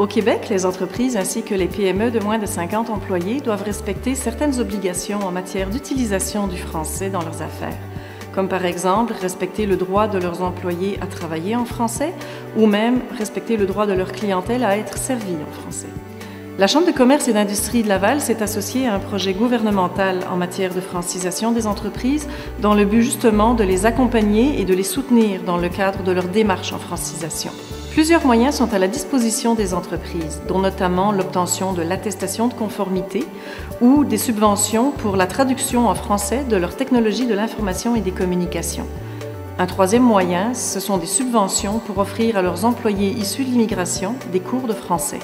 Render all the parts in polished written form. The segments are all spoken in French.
Au Québec, les entreprises ainsi que les PME de moins de 50 employés doivent respecter certaines obligations en matière d'utilisation du français dans leurs affaires, comme par exemple respecter le droit de leurs employés à travailler en français ou même respecter le droit de leur clientèle à être servie en français. La Chambre de commerce et d'industrie de Laval s'est associée à un projet gouvernemental en matière de francisation des entreprises dans le but justement de les accompagner et de les soutenir dans le cadre de leur démarche en francisation. Plusieurs moyens sont à la disposition des entreprises, dont notamment l'obtention de l'attestation de conformité ou des subventions pour la traduction en français de leur technologie de l'information et des communications. Un troisième moyen, ce sont des subventions pour offrir à leurs employés issus de l'immigration des cours de français.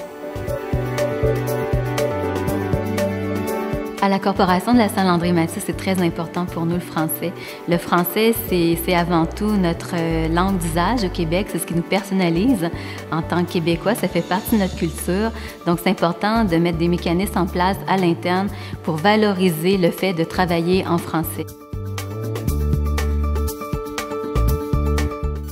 À la Corporation de la Salle André-Mathieu, c'est très important pour nous le français. Le français, c'est avant tout notre langue d'usage au Québec, c'est ce qui nous personnalise en tant que Québécois, ça fait partie de notre culture. Donc c'est important de mettre des mécanismes en place à l'interne pour valoriser le fait de travailler en français.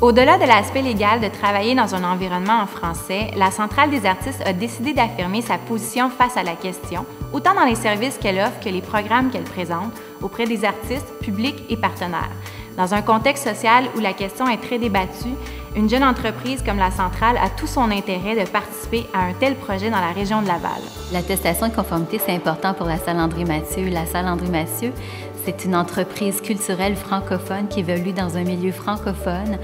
Au-delà de l'aspect légal de travailler dans un environnement en français, la Centrale des artistes a décidé d'affirmer sa position face à la question, autant dans les services qu'elle offre que les programmes qu'elle présente auprès des artistes, publics et partenaires. Dans un contexte social où la question est très débattue, une jeune entreprise comme la Centrale a tout son intérêt de participer à un tel projet dans la région de Laval. L'attestation de conformité, c'est important pour la Salle André-Mathieu. La Salle André-Mathieu, c'est une entreprise culturelle francophone qui évolue dans un milieu francophone.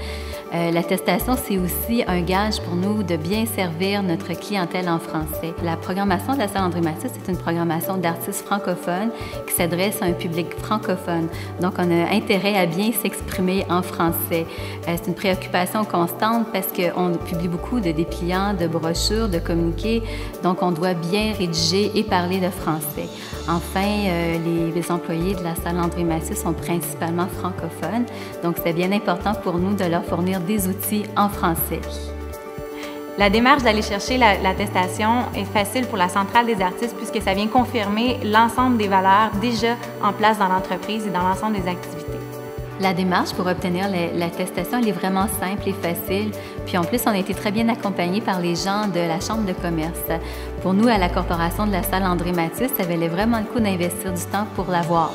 L'attestation, c'est aussi un gage pour nous de bien servir notre clientèle en français. La programmation de la Salle André-Mathieu, c'est une programmation d'artistes francophones qui s'adresse à un public francophone. Donc, on a intérêt à bien s'exprimer en français. C'est une préoccupation constante parce qu'on publie beaucoup de dépliants, de brochures, de communiqués. Donc, on doit bien rédiger et parler le français. Enfin, les employés de la Salle André-Mathieu sont principalement francophones. Donc, c'est bien important pour nous de leur fournir des outils en français. La démarche d'aller chercher l'attestation est facile pour la Centrale des artistes puisque ça vient confirmer l'ensemble des valeurs déjà en place dans l'entreprise et dans l'ensemble des activités. La démarche pour obtenir l'attestation, elle est vraiment simple et facile. Puis en plus, on a été très bien accompagnés par les gens de la Chambre de commerce. Pour nous, à la Corporation de la Salle André-Mathieu, ça valait vraiment le coup d'investir du temps pour l'avoir.